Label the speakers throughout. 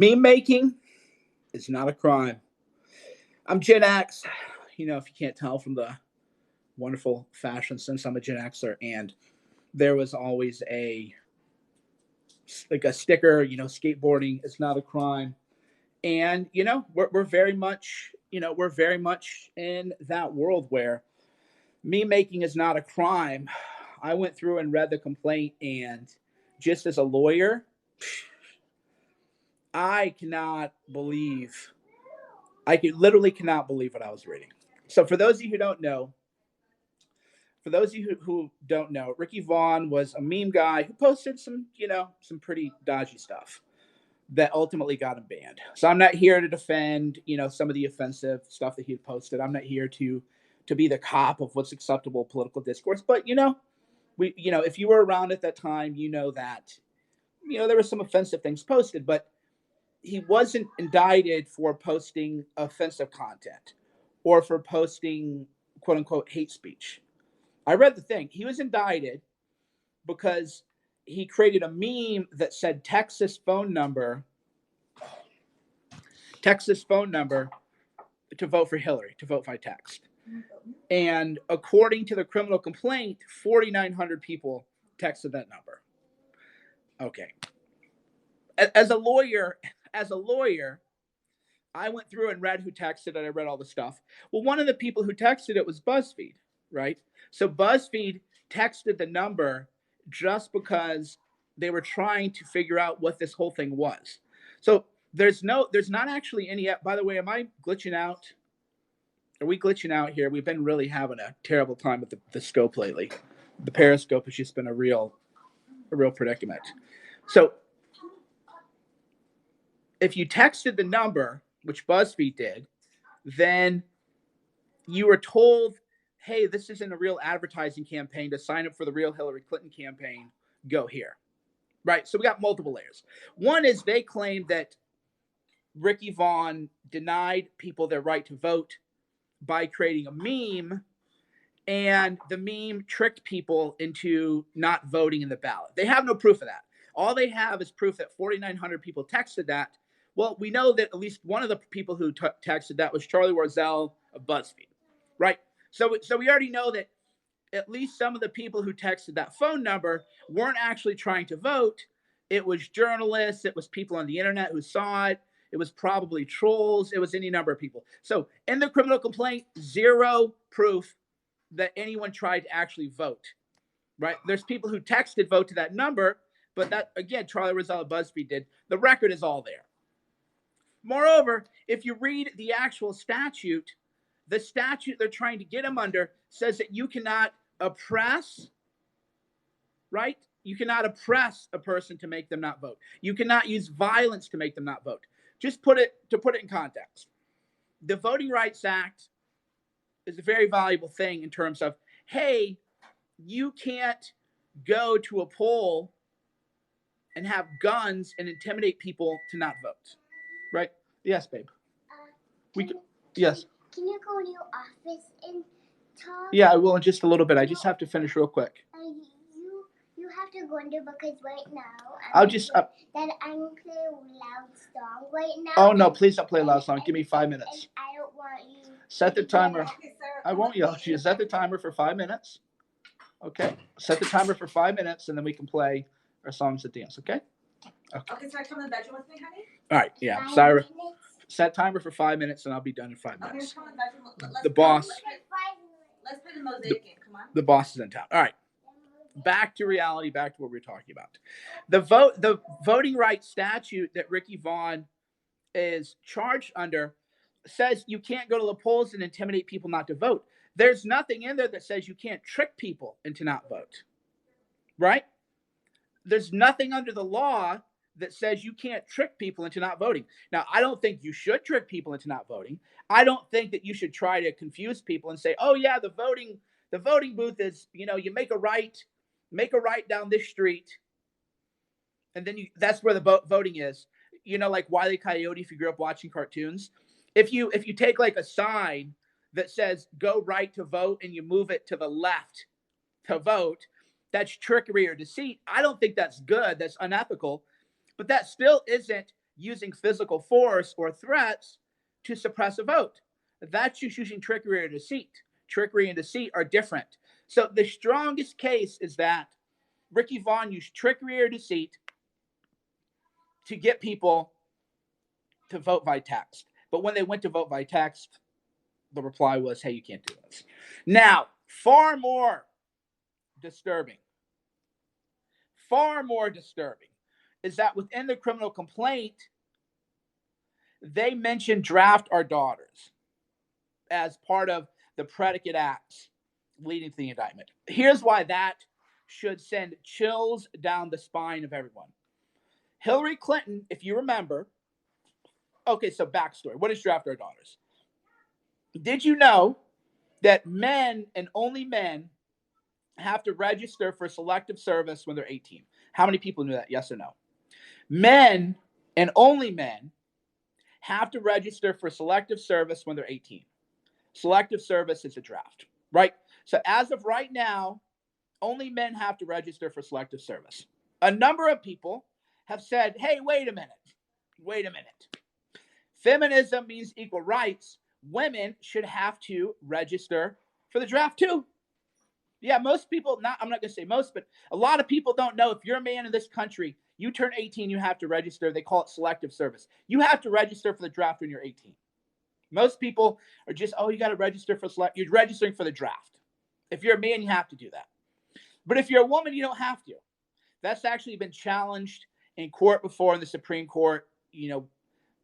Speaker 1: Meme making is not a crime. I'm Gen X. If you can't tell from the wonderful fashion sense, I'm a Gen Xer, and there was always a sticker. Skateboarding is not a crime, and we're very much in that world where meme making is not a crime. I went through and read the complaint, and just as a lawyer, I cannot believe literally cannot believe what I was reading. So for those of you who don't know, Ricky Vaughn was a meme guy who posted some pretty dodgy stuff that ultimately got him banned. So I'm not here to defend, some of the offensive stuff that he had posted. I'm not here to be the cop of what's acceptable political discourse. But if you were around at that time, that there were some offensive things posted, but he wasn't indicted for posting offensive content or for posting quote unquote hate speech. I read the thing. He was indicted because he created a meme that said Texas phone number to vote for Hillary, to vote by text. And according to the criminal complaint, 4,900 people texted that number. Okay. As a lawyer, I went through and read who texted it. I read all the stuff. Well, one of the people who texted it was BuzzFeed, right? So BuzzFeed texted the number just because they were trying to figure out what this whole thing was. So there's not actually any. By the way, am I glitching out? Are we glitching out here? We've been really having a terrible time with the scope lately. The Periscope has just been a real predicament. So if you texted the number, which BuzzFeed did, then you were told, hey, this isn't a real advertising campaign. To sign up for the real Hillary Clinton campaign, go here. Right? So we got multiple layers. One is they claimed that Ricky Vaughn denied people their right to vote by creating a meme, and the meme tricked people into not voting in the ballot. They have no proof of that. All they have is proof that 4,900 people texted that. Well, we know that at least one of the people who texted that was Charlie Warzel of BuzzFeed, right? So we already know that at least some of the people who texted that phone number weren't actually trying to vote. It was journalists. It was people on the internet who saw it. It was probably trolls. It was any number of people. So in the criminal complaint, zero proof that anyone tried to actually vote, right? There's people who texted vote to that number, but that, again, Charlie Rizal of BuzzFeed did. The record is all there. Moreover, if you read the actual statute, the statute they're trying to get him under says that you cannot oppress, right? You cannot oppress a person to make them not vote. You cannot use violence to make them not vote. Just put it in context. The Voting Rights Act is a very valuable thing in terms of, hey, you can't go to a poll and have guns and intimidate people to not vote, right? Yes, babe. Yes.
Speaker 2: Can you go to your office and talk?
Speaker 1: Yeah, I will in just a little bit. I just have to finish real quick.
Speaker 2: You have to go in there because right now
Speaker 1: I'll just
Speaker 2: that I'm playing a loud song right now.
Speaker 1: Oh no, please don't play a loud song. Give me 5 minutes.
Speaker 2: I don't want you.
Speaker 1: Set the timer. I won't yell at you. Set the timer for 5 minutes. Okay. Set the timer for 5 minutes, and then we can play our songs at the end. Okay.
Speaker 3: Okay, so I come in the bedroom with me, honey?
Speaker 1: All right. Yeah. Sorry. Set timer for 5 minutes, and I'll be done in 5 minutes.
Speaker 3: Okay, come in the bedroom.
Speaker 1: The boss.
Speaker 3: Let's play the mosaic game. Come on.
Speaker 1: The boss is in town. All right. Back to reality. Back to what we were talking about. The voting rights statute that Ricky Vaughn is charged under says you can't go to the polls and intimidate people not to vote. There's nothing in there that says you can't trick people into not vote. Right? There's nothing under the law that says you can't trick people into not voting. Now, I don't think you should trick people into not voting. I don't think that you should try to confuse people and say, "Oh yeah, the voting booth is, you make a right down this street, and then that's where the voting is." Like Wile E. Coyote, if you grew up watching cartoons. If you take like a sign that says "Go right to vote" and you move it to the left to vote, that's trickery or deceit. I don't think that's good. That's unethical. But that still isn't using physical force or threats to suppress a vote. That's just using trickery or deceit. Trickery and deceit are different. So the strongest case is that Ricky Vaughn used trickery or deceit to get people to vote by text. But when they went to vote by text, the reply was, hey, you can't do this. Now, far more disturbing is that within the criminal complaint, they mentioned draft our daughters as part of the predicate acts leading to the indictment. Here's why that should send chills down the spine of everyone. Hillary Clinton, if you remember, okay, so backstory. What is draft our daughters? Did you know that men and only men have to register for selective service when they're 18? How many people knew that? Yes or no? Men and only men have to register for selective service when they're 18. Selective service is a draft, right? So as of right now, only men have to register for selective service. A number of people have said, hey, wait a minute. Feminism means equal rights. Women should have to register for the draft too. Yeah, most people, I'm not going to say most, but a lot of people don't know if you're a man in this country, you turn 18, you have to register. They call it selective service. You have to register for the draft when you're 18. Most people are just, oh, you got to register for you're registering for the draft. If you're a man, you have to do that. But if you're a woman, you don't have to. That's actually been challenged in court before, in the Supreme Court,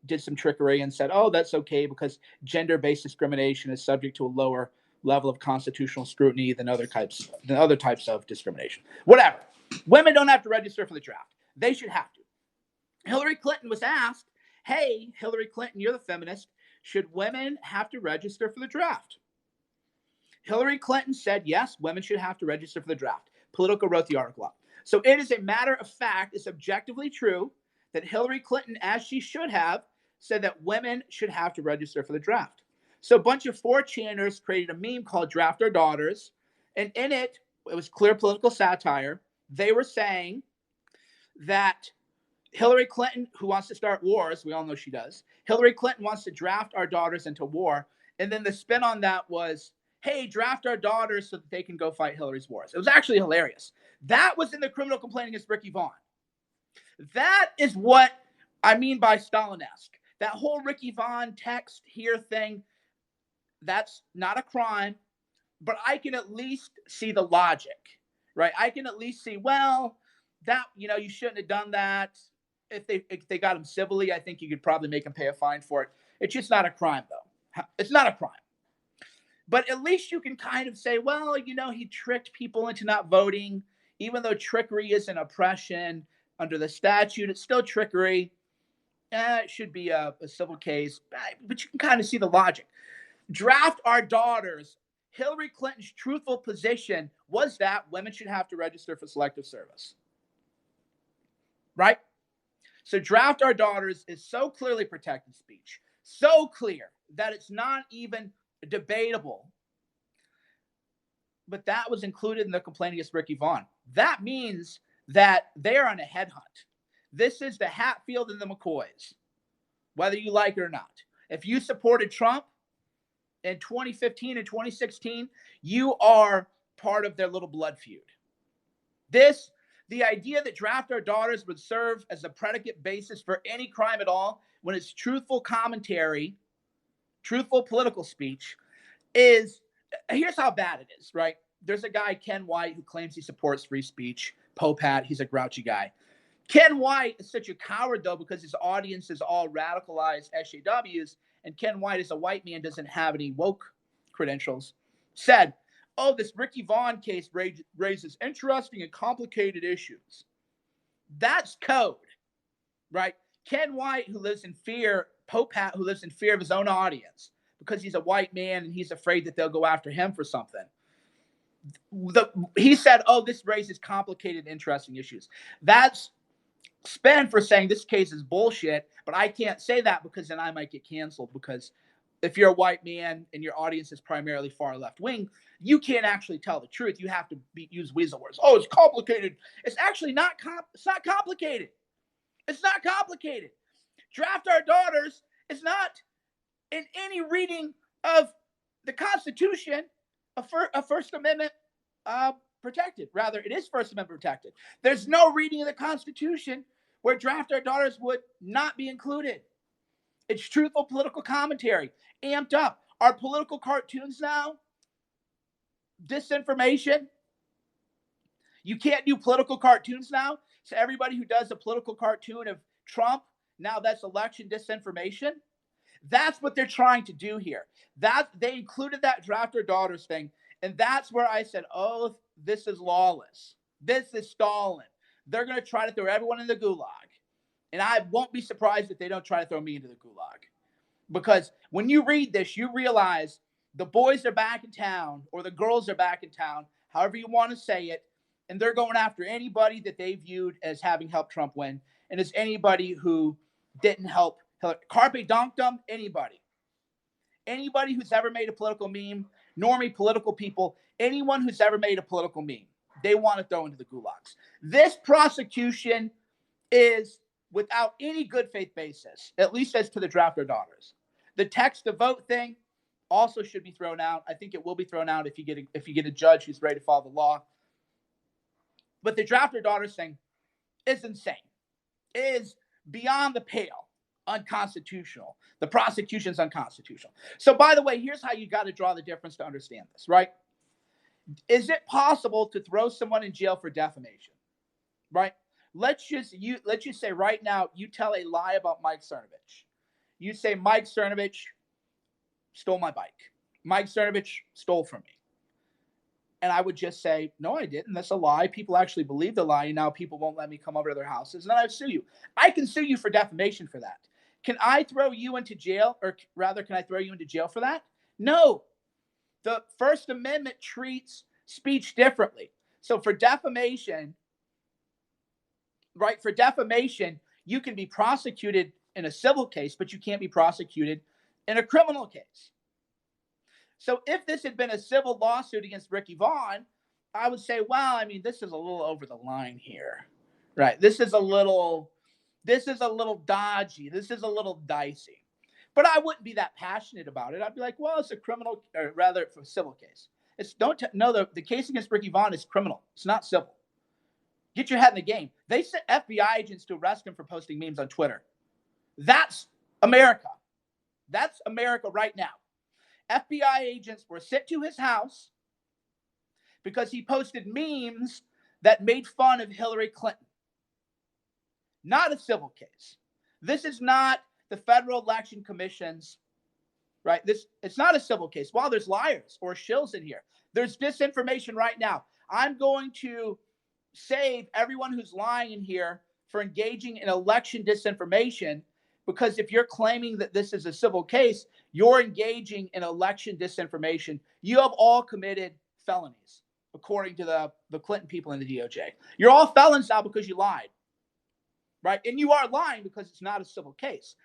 Speaker 1: did some trickery and said, oh, that's okay because gender-based discrimination is subject to a lower level of constitutional scrutiny than other types of discrimination. Whatever. Women don't have to register for the draft. They should have to. Hillary Clinton was asked, hey, Hillary Clinton, you're the feminist. Should women have to register for the draft? Hillary Clinton said, yes, women should have to register for the draft. Politico wrote the article up. So it is a matter of fact, it's objectively true that Hillary Clinton, as she should have, said that women should have to register for the draft. So a bunch of 4chaners created a meme called Draft Our Daughters, and in it was clear political satire. They were saying that Hillary Clinton, who wants to start wars, we all know she does, Hillary Clinton wants to draft our daughters into war, and then the spin on that was, hey, draft our daughters so that they can go fight Hillary's wars. It was actually hilarious. That was in the criminal complaint against Ricky Vaughn. That is what I mean by Stalin-esque. That whole Ricky Vaughn text here thing, that's not a crime, but I can at least see the logic, right? I can at least see, well, that, you shouldn't have done that. If they got him civilly, I think you could probably make him pay a fine for it. It's just not a crime, though. It's not a crime. But at least you can kind of say, well, he tricked people into not voting, even though trickery isn't oppression under the statute. It's still trickery. It should be a civil case, but you can kind of see the logic. Draft our daughters. Hillary Clinton's truthful position was that women should have to register for selective service. Right? So draft our daughters is so clearly protected speech, so clear that it's not even debatable. But that was included in the complaint against Ricky Vaughn. That means that they're on a headhunt. This is the Hatfield and the McCoys, whether you like it or not. If you supported Trump in 2015 and 2016, you are part of their little blood feud. The idea that draft our daughters would serve as a predicate basis for any crime at all, when it's truthful commentary, truthful political speech, here's how bad it is, right? There's a guy, Ken White, who claims he supports free speech. Popat, he's a grouchy guy. Ken White is such a coward, though, because his audience is all radicalized SJWs, and Ken White, as a white man, doesn't have any woke credentials, said, oh, this Ricky Vaughn case raises interesting and complicated issues. That's code, right? Ken White, who lives in fear, Popat, who lives in fear of his own audience because he's a white man and he's afraid that they'll go after him for something. He said, oh, this raises complicated, interesting issues. That's spin for saying this case is bullshit, but I can't say that because then I might get canceled, because if you're a white man and your audience is primarily far left wing, you can't actually tell the truth. You have to use weasel words. Oh, it's complicated. It's actually not. It's not complicated. It's not complicated. Draft our daughters is not in any reading of the Constitution a First Amendment protected. Rather, it is First Amendment protected. There's no reading of the Constitution where draft our daughters would not be included. It's truthful political commentary, amped up. Are political cartoons now disinformation? You can't do political cartoons now. So everybody who does a political cartoon of Trump, now that's election disinformation. That's what they're trying to do here. That they included that draft our daughters thing. And that's where I said, oh, this is lawless. This is Stalin. They're going to try to throw everyone in the gulag. And I won't be surprised if they don't try to throw me into the gulag. Because when you read this, you realize the boys are back in town, or the girls are back in town, however you want to say it, and they're going after anybody that they viewed as having helped Trump win, and as anybody who didn't help Hillary. Carpe Donktum, anybody. Anybody who's ever made a political meme, normie political people, anyone who's ever made a political meme, they want to throw into the gulags. This prosecution is without any good faith basis, at least as to the draft our daughters. The text to vote thing also should be thrown out. I think it will be thrown out if you get a judge who's ready to follow the law. But the draft our daughters thing is insane. It is beyond the pale, unconstitutional. The prosecution's unconstitutional. So, by the way, here's how you got to draw the difference to understand this, right? Is it possible to throw someone in jail for defamation, right? Let's just say right now you tell a lie about Mike Cernovich. You say Mike Cernovich stole my bike. Mike Cernovich stole from me. And I would just say, no, I didn't. That's a lie. People actually believe the lie, and now people won't let me come over to their houses. And then I'd sue you. I can sue you for defamation for that. Can I throw you into jail, or rather, can I throw you into jail for that? No. The First Amendment treats speech differently. So for defamation, right, you can be prosecuted in a civil case, but you can't be prosecuted in a criminal case. So if this had been a civil lawsuit against Ricky Vaughn, I would say, well, I mean, this is a little over the line here, right? This is a little dodgy. This is a little dicey. But I wouldn't be that passionate about it. I'd be like, well, it's a criminal, or rather, for a civil case. The case against Ricky Vaughn is criminal. It's not civil. Get your head in the game. They sent FBI agents to arrest him for posting memes on Twitter. That's America. That's America right now. FBI agents were sent to his house because he posted memes that made fun of Hillary Clinton. Not a civil case. This is not the Federal Election Commission's, right? It's not a civil case. While there's liars or shills in here, there's disinformation right now. I'm going to save everyone who's lying in here for engaging in election disinformation, because if you're claiming that this is a civil case, you're engaging in election disinformation. You have all committed felonies, according to the Clinton people in the DOJ. You're all felons now because you lied, right? And you are lying because it's not a civil case.